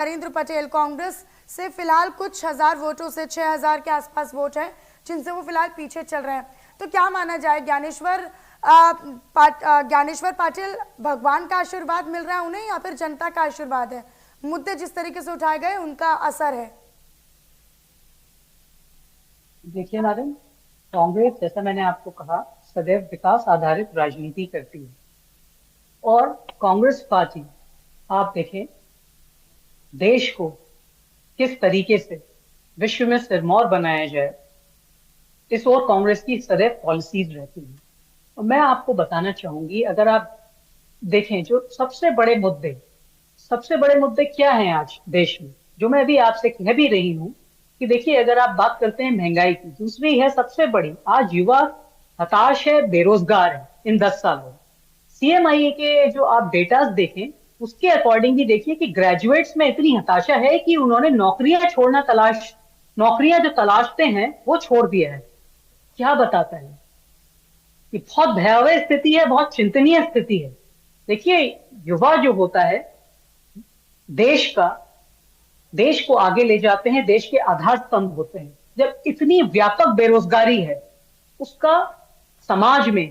नरेंद्र पटेल कांग्रेस से फिलहाल कुछ हजार वोटों से 6000 के आसपास वोट है जिनसे वो फिलहाल पीछे चल रहे हैं। तो क्या माना जाए, ज्ञानेश्वर पाटिल भगवान का आशीर्वाद मिल रहा है उन्हें या फिर जनता का आशीर्वाद है? मुद्दे जिस तरीके से उठाए गए उनका असर है। देखिए मैडम, कांग्रेस जैसा मैंने आपको कहा सदैव विकास आधारित राजनीति करती है। और कांग्रेस पार्टी आप देखें देश को किस तरीके से विश्व में सिरमौर बनाया जाए, इस ओर कांग्रेस की सदैव पॉलिसीज रहती हैं। और मैं आपको बताना चाहूंगी, अगर आप देखें जो सबसे बड़े मुद्दे क्या हैं आज देश में, जो मैं अभी आपसे कह भी रही हूँ कि देखिए अगर आप बात करते हैं महंगाई की, दूसरी है सबसे बड़ी, आज युवा हताश है, बेरोजगार है। इन 10 सालों सीएमआई के जो आप डेटा देखें उसके अकॉर्डिंग भी देखिए कि ग्रेजुएट्स में इतनी हताशा है कि उन्होंने नौकरियां जो तलाशते हैं वो छोड़ दिया है। क्या बताता है? ये बहुत भयावह स्थिति है, बहुत चिंतनीय स्थिति है। देखिए युवा जो होता है देश को आगे ले जाते हैं, देश के आधार स्तंभ होते हैं। जब इतनी व्यापक बेरोजगारी है उसका समाज में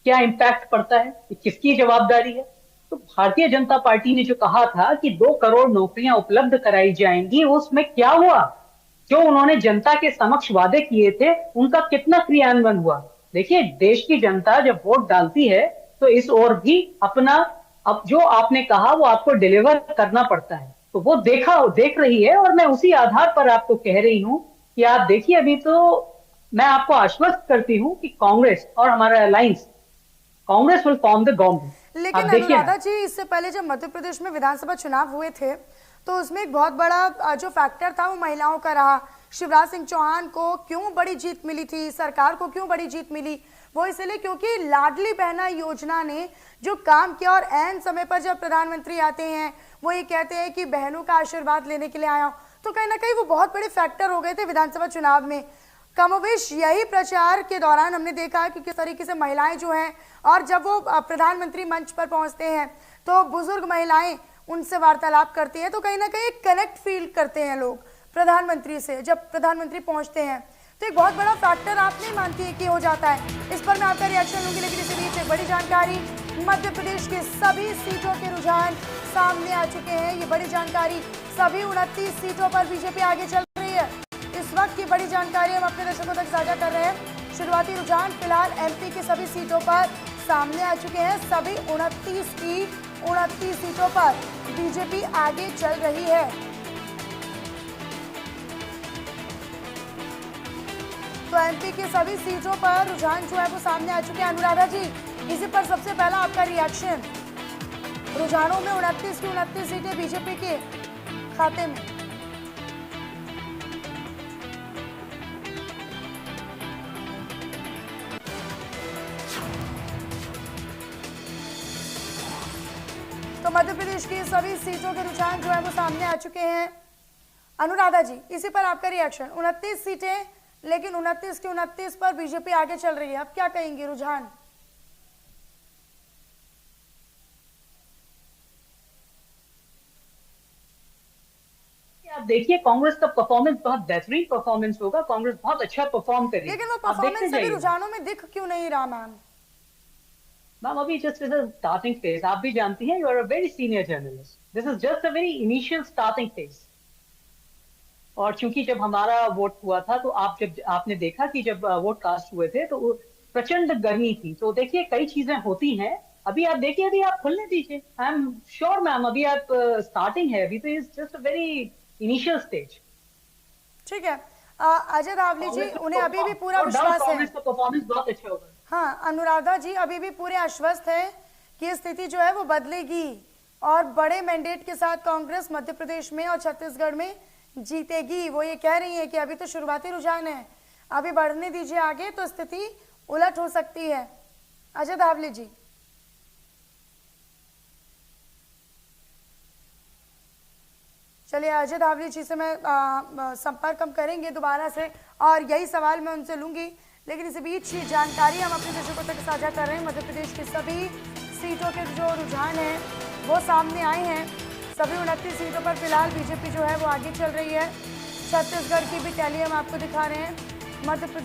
क्या इम्पैक्ट पड़ता है, ये किसकी जवाबदारी है? तो भारतीय जनता पार्टी ने जो कहा था कि 2 करोड़ नौकरियां उपलब्ध कराई जाएंगी, उसमें क्या हुआ? जो उन्होंने जनता के समक्ष वादे किए थे उनका कितना क्रियान्वयन हुआ? देखिए देश की जनता जब वोट डालती है तो इस ओर भी अपना, अब जो आपने कहा वो आपको डिलीवर करना पड़ता है, तो वो देख रही है। और मैं उसी आधार पर आपको कह रही हूं कि आप देखिए अभी तो मैं आपको आश्वस्त करती हूं कि कांग्रेस और हमारा alliance, Congress will form the government. आप लेकिन देखिए अनुराधा ना, जी, इससे पहले जब मध्य प्रदेश में विधानसभा चुनाव हुए थे तो उसमें एक बहुत बड़ा जो फैक्टर था वो महिलाओं का रहा। शिवराज सिंह चौहान को क्यों बड़ी जीत मिली थी, सरकार को क्यों बड़ी जीत मिली? वो इसलिए क्योंकि लाडली बहना योजना ने जो काम किया, और एन समय पर जब प्रधानमंत्री आते हैं वो ये कहते हैं कि बहनों का आशीर्वाद लेने के लिए आया हूं, तो कहीं ना कहीं वो बहुत बड़े फैक्टर हो गए थे विधानसभा चुनाव में। कमोवेश यही प्रचार के दौरान हमने देखा कि किस तरीके से महिलाएं जो हैं, और जब वो प्रधानमंत्री मंच पर पहुंचते हैं तो बुजुर्ग महिलाएं उनसे वार्तालाप करती हैं, तो कहीं ना कहीं कनेक्ट फील करते हैं लोग प्रधानमंत्री से जब प्रधानमंत्री पहुंचते हैं। तो एक बहुत बड़ा फैक्टर आप नहीं मानती है कि हो जाता है? इस पर मैं आपका रिएक्शन लूंगी, लेकिन इसी बीच एक बड़ी जानकारी, मध्य प्रदेश के सभी सीटों के रुझान सामने आ चुके हैं। ये बड़ी जानकारी, सभी 29 सीटों पर बीजेपी आगे चल रही है। इस वक्त की बड़ी जानकारी हम अपने दर्शकों तक साझा कर रहे हैं। शुरुआती रुझान फिलहाल एमपी की सभी सीटों पर सामने आ चुके हैं। सभी 29 सीटों पर बीजेपी आगे चल रही है। तो एमपी की सभी सीटों पर रुझान जो है वो सामने आ चुके हैं। अनुराधा जी, इसी पर सबसे पहला आपका रिएक्शन, रुझानों में 29 की 29 सीटें बीजेपी के खाते में। तो मध्य प्रदेश की सभी सीटों के रुझान जो है वो सामने आ चुके हैं। अनुराधा जी, इसी पर आपका रिएक्शन, 29 सीटें, लेकिन 29 की 29 पर बीजेपी आगे चल रही है, अब क्या कहेंगे रुझान? आप देखिए कांग्रेस का परफॉर्मेंस बहुत बेहतरीन परफॉर्मेंस होगा, कांग्रेस बहुत अच्छा परफॉर्म करेगी। लेकिन वो आप देखते परफॉर्मेंस सभी जाइए रुझानों में दिख क्यों नहीं रहा मैम? मैम, अभी जस्ट इज स्टार्टिंग फेज। आप भी जानती हैं, you are a very senior journalist, this is just a very initial starting phase. और चूंकि जब हमारा वोट हुआ था तो आपने देखा कि जब वोट कास्ट हुए थे तो प्रचंड गर्मी थी। तो देखिए कई चीजें होती हैं। अभी आप देखिए, अभी आप खुलने दीजिए। आई एम श्योर मैम, अभी आप स्टार्टिंग है, अभी तो is just a very initial stage. ठीक है। अजय धावली जी, उन्हें अभी भी पूरा नो डाउट विश्वास है। कांग्रेस का परफॉर्मेंस बहुत अच्छा होगा। हाँ, अनुराधा जी अभी भी पूरे आश्वस्त है कि स्थिति जो है वो बदलेगी और बड़े मैंडेट के साथ कांग्रेस मध्य प्रदेश में और छत्तीसगढ़ में जीतेगी। वो ये कह रही है कि अभी तो शुरुआती रुझान है, अभी बढ़ने दीजिए आगे तो स्थिति उलट हो सकती है। अजय धावली जी, चलिए अजय धावली जी से मैं संपर्क हम करेंगे दोबारा से और यही सवाल मैं उनसे लूंगी, लेकिन इसी बीच जानकारी हम अपने दर्शकों तक साझा कर रहे हैं। मध्य प्रदेश की सभी सीटों के जो रुझान हैं वो सामने आए हैं। सभी 29 सीटों पर फिलहाल बीजेपी जो है वो आगे चल रही है। छत्तीसगढ़ की भी टैली हम आपको दिखा रहे हैं। मध्य प्रदेश